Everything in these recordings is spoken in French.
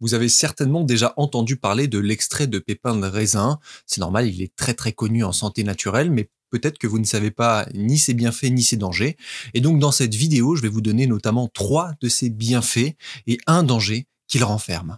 Vous avez certainement déjà entendu parler de l'extrait de pépins de raisin. C'est normal, il est très très connu en santé naturelle, mais peut-être que vous ne savez pas ni ses bienfaits ni ses dangers. Et donc dans cette vidéo, je vais vous donner notamment 3 de ses bienfaits et un danger qu'il renferme.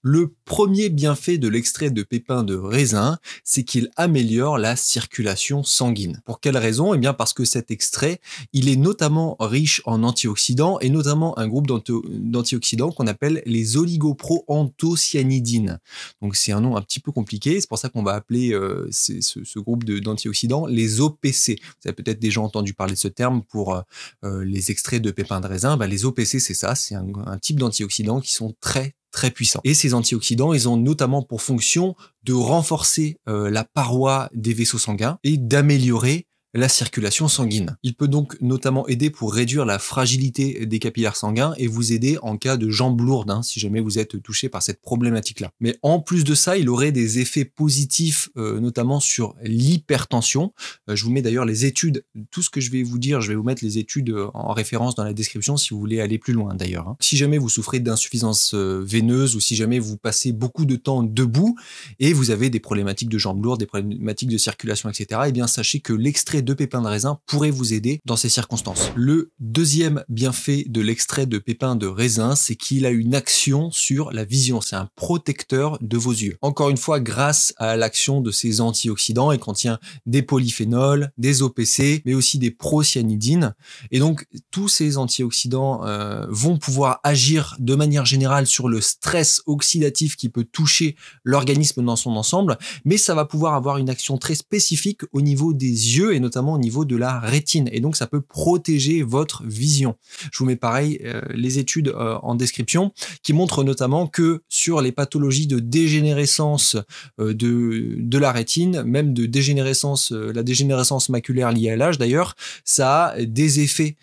Le premier bienfait de l'extrait de pépins de raisin, c'est qu'il améliore la circulation sanguine. Pour quelle raison? Eh bien parce que cet extrait, il est notamment riche en antioxydants et notamment un groupe d'antioxydants qu'on appelle les oligoproanthocyanidines. Donc c'est un nom un petit peu compliqué, c'est pour ça qu'on va appeler ce groupe d'antioxydants les OPC. Vous avez peut-être déjà entendu parler de ce terme pour les extraits de pépins de raisin. Les OPC, c'est ça, c'est un type d'antioxydants qui sont très puissants. Et ces antioxydants, ils ont notamment pour fonction de renforcer la paroi des vaisseaux sanguins et d'améliorer la circulation sanguine. Il peut donc notamment aider pour réduire la fragilité des capillaires sanguins et vous aider en cas de jambes lourdes, si jamais vous êtes touché par cette problématique-là. Mais en plus de ça, il aurait des effets positifs, notamment sur l'hypertension. Je vous mets d'ailleurs les études, tout ce que je vais vous dire, je vais vous mettre les études en référence dans la description si vous voulez aller plus loin d'ailleurs. Si jamais vous souffrez d'insuffisance veineuse ou si jamais vous passez beaucoup de temps debout et vous avez des problématiques de jambes lourdes, des problématiques de circulation, etc., eh bien sachez que l'extrait de pépins de raisin pourrait vous aider dans ces circonstances. Le deuxième bienfait de l'extrait de pépins de raisin, c'est qu'il a une action sur la vision. C'est un protecteur de vos yeux. Encore une fois, grâce à l'action de ces antioxydants, il contient des polyphénols, des OPC, mais aussi des procyanidines. Et donc, tous ces antioxydants vont pouvoir agir de manière générale sur le stress oxydatif qui peut toucher l'organisme dans son ensemble, mais ça va pouvoir avoir une action très spécifique au niveau des yeux et notamment au niveau de la rétine, et donc ça peut protéger votre vision. Je vous mets pareil les études en description qui montrent notamment que sur les pathologies de dégénérescence de la rétine, même de dégénérescence, la dégénérescence maculaire liée à l'âge d'ailleurs, ça a des effets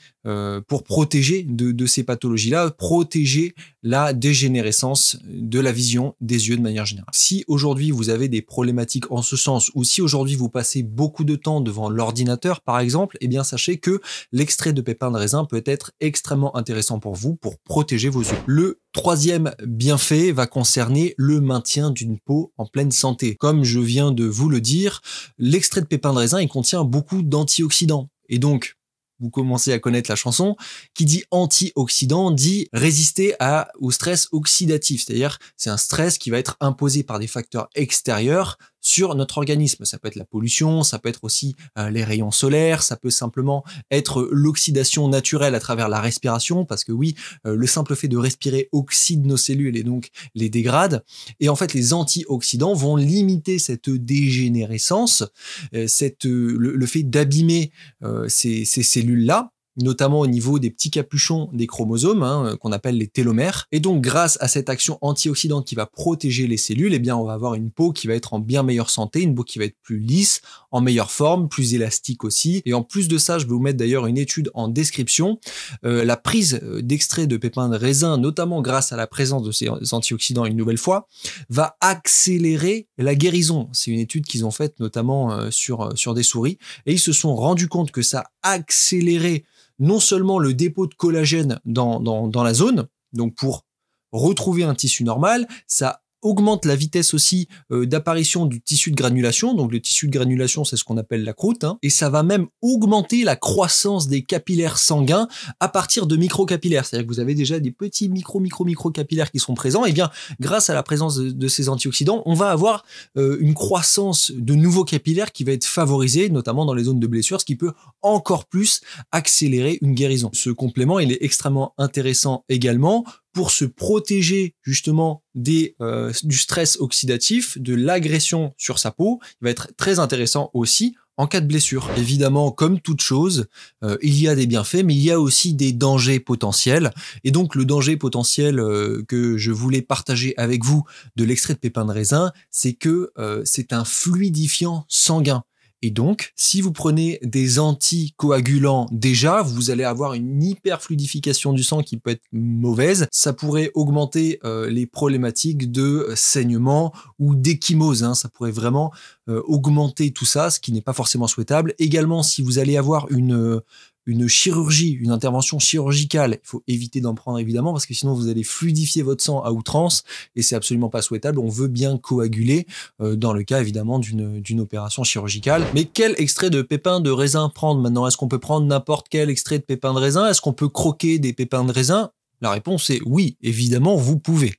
pour protéger de ces pathologies-là, protéger la dégénérescence de la vision des yeux de manière générale. Si aujourd'hui vous avez des problématiques en ce sens, ou si aujourd'hui vous passez beaucoup de temps devant l'ordinateur par exemple, eh bien sachez que l'extrait de pépins de raisin peut être extrêmement intéressant pour vous pour protéger vos yeux. Le troisième bienfait va concerner le maintien d'une peau en pleine santé. Comme je viens de vous le dire, l'extrait de pépins de raisin, il contient beaucoup d'antioxydants. Et donc, vous commencez à connaître la chanson, qui dit antioxydant dit résister au stress oxydatif, c'est-à-dire c'est un stress qui va être imposé par des facteurs extérieurs sur notre organisme. Ça peut être la pollution, ça peut être aussi les rayons solaires, ça peut simplement être l'oxydation naturelle à travers la respiration, parce que oui, le simple fait de respirer oxyde nos cellules et donc les dégrade. Et en fait, les antioxydants vont limiter cette dégénérescence, le fait d'abîmer ces cellules-là, notamment au niveau des petits capuchons des chromosomes, qu'on appelle les télomères. Et donc, grâce à cette action antioxydante qui va protéger les cellules, eh bien, on va avoir une peau qui va être en bien meilleure santé, une peau qui va être plus lisse, en meilleure forme, plus élastique aussi. Et en plus de ça, je vais vous mettre d'ailleurs une étude en description. La prise d'extrait de pépins de raisin, notamment grâce à la présence de ces antioxydants une nouvelle fois, va accélérer la guérison. C'est une étude qu'ils ont faite notamment sur des souris. Et ils se sont rendus compte que ça accélérait non seulement le dépôt de collagène dans la zone, donc pour retrouver un tissu normal, ça augmente la vitesse aussi d'apparition du tissu de granulation. Donc le tissu de granulation, c'est ce qu'on appelle la croûte, et ça va même augmenter la croissance des capillaires sanguins à partir de microcapillaires. C'est-à-dire que vous avez déjà des petits micro capillaires qui sont présents. Et bien, grâce à la présence de ces antioxydants, on va avoir une croissance de nouveaux capillaires qui va être favorisée, notamment dans les zones de blessure, ce qui peut encore plus accélérer une guérison. Ce complément, il est extrêmement intéressant également pour se protéger justement du stress oxydatif, de l'agression sur sa peau. Il va être très intéressant aussi en cas de blessure. Évidemment, comme toute chose, il y a des bienfaits, mais il y a aussi des dangers potentiels. Et donc, le danger potentiel que je voulais partager avec vous de l'extrait de pépins de raisin, c'est que c'est un fluidifiant sanguin. Et donc, si vous prenez des anticoagulants déjà, vous allez avoir une hyperfluidification du sang qui peut être mauvaise. Ça pourrait augmenter les problématiques de saignement ou d'échymose. Hein. Ça pourrait vraiment augmenter tout ça, ce qui n'est pas forcément souhaitable. Également, si vous allez avoir une chirurgie, une intervention chirurgicale, il faut éviter d'en prendre évidemment parce que sinon vous allez fluidifier votre sang à outrance et c'est absolument pas souhaitable. On veut bien coaguler dans le cas évidemment d'une opération chirurgicale. Mais quel extrait de pépins de raisin prendre maintenant? Est-ce qu'on peut prendre n'importe quel extrait de pépins de raisin? Est-ce qu'on peut croquer des pépins de raisin? La réponse est oui, évidemment, vous pouvez.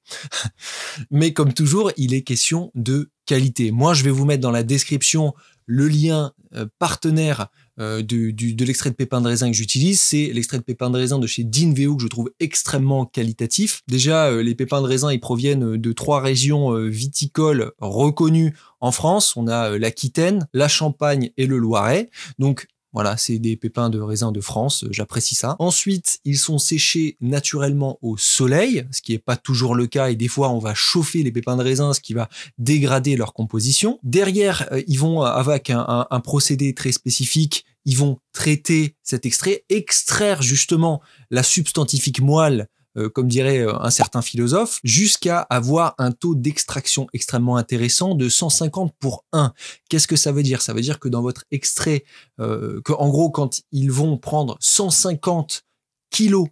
Mais comme toujours, il est question de qualité. Moi, je vais vous mettre dans la description le lien partenaire de l'extrait de pépins de raisin que j'utilise. C'est l'extrait de pépins de raisin de chez Dinveo que je trouve extrêmement qualitatif. Déjà, les pépins de raisin, ils proviennent de 3 régions viticoles reconnues en France. On a l'Aquitaine, la Champagne et le Loiret. Donc, voilà, c'est des pépins de raisin de France, j'apprécie ça. Ensuite, ils sont séchés naturellement au soleil, ce qui n'est pas toujours le cas, et des fois on va chauffer les pépins de raisin, ce qui va dégrader leur composition. Derrière, ils vont, avec un procédé très spécifique, ils vont traiter cet extrait, extraire justement la substantifique moelle, comme dirait un certain philosophe, jusqu'à avoir un taux d'extraction extrêmement intéressant de 150 pour 1. Qu'est-ce que ça veut dire? Ça veut dire que dans votre extrait, en gros, quand ils vont prendre 150 kilos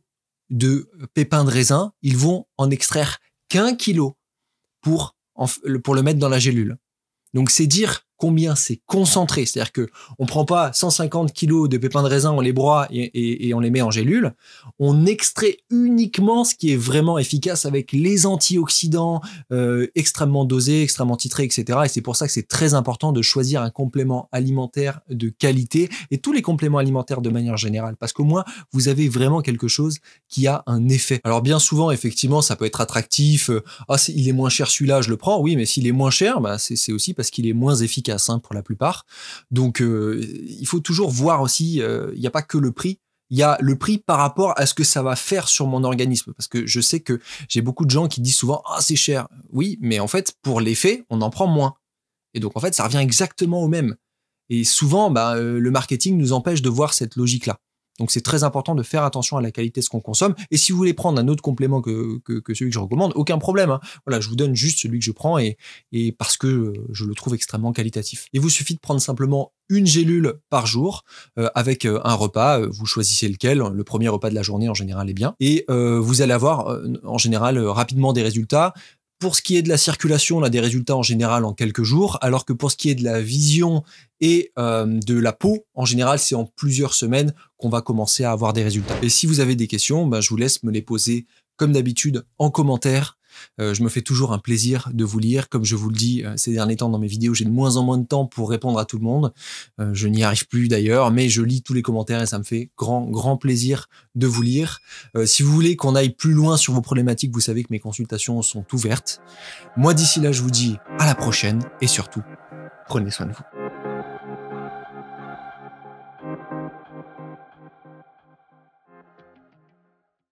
de pépins de raisin, ils vont en extraire qu'1 kilo pour le mettre dans la gélule. Donc c'est dire combien c'est concentré, c'est-à-dire que on prend pas 150 kilos de pépins de raisin, on les broie et on les met en gélule, on extrait uniquement ce qui est vraiment efficace avec les antioxydants extrêmement dosés, extrêmement titrés, etc. Et c'est pour ça que c'est très important de choisir un complément alimentaire de qualité et tous les compléments alimentaires de manière générale, parce qu'au moins vous avez vraiment quelque chose qui a un effet. Alors bien souvent, effectivement, ça peut être attractif, il est moins cher celui-là, je le prends, oui, mais s'il est moins cher, bah, c'est aussi parce qu'il est moins efficace. Pour la plupart. Donc, il faut toujours voir aussi, il n'y a pas que le prix, il y a le prix par rapport à ce que ça va faire sur mon organisme. Parce que je sais que j'ai beaucoup de gens qui disent souvent « Ah, c'est cher ». Oui, mais en fait, pour l'effet, on en prend moins. Et donc, en fait, ça revient exactement au même. Et souvent, le marketing nous empêche de voir cette logique-là. Donc c'est très important de faire attention à la qualité de ce qu'on consomme. Et si vous voulez prendre un autre complément que celui que je recommande, aucun problème. Hein. Voilà, je vous donne juste celui que je prends et parce que je le trouve extrêmement qualitatif. Il vous suffit de prendre simplement une gélule par jour avec un repas. Vous choisissez lequel. Le premier repas de la journée en général est bien. Et vous allez avoir en général rapidement des résultats. Pour ce qui est de la circulation, on a des résultats en général en quelques jours, alors que pour ce qui est de la vision et de la peau, en général, c'est en plusieurs semaines qu'on va commencer à avoir des résultats. Et si vous avez des questions, je vous laisse me les poser comme d'habitude en commentaire. Je me fais toujours un plaisir de vous lire. Comme je vous le dis ces derniers temps dans mes vidéos, j'ai de moins en moins de temps pour répondre à tout le monde. Je n'y arrive plus d'ailleurs, mais je lis tous les commentaires et ça me fait grand plaisir de vous lire. Si vous voulez qu'on aille plus loin sur vos problématiques, vous savez que mes consultations sont ouvertes. Moi d'ici là, je vous dis à la prochaine et surtout, prenez soin de vous.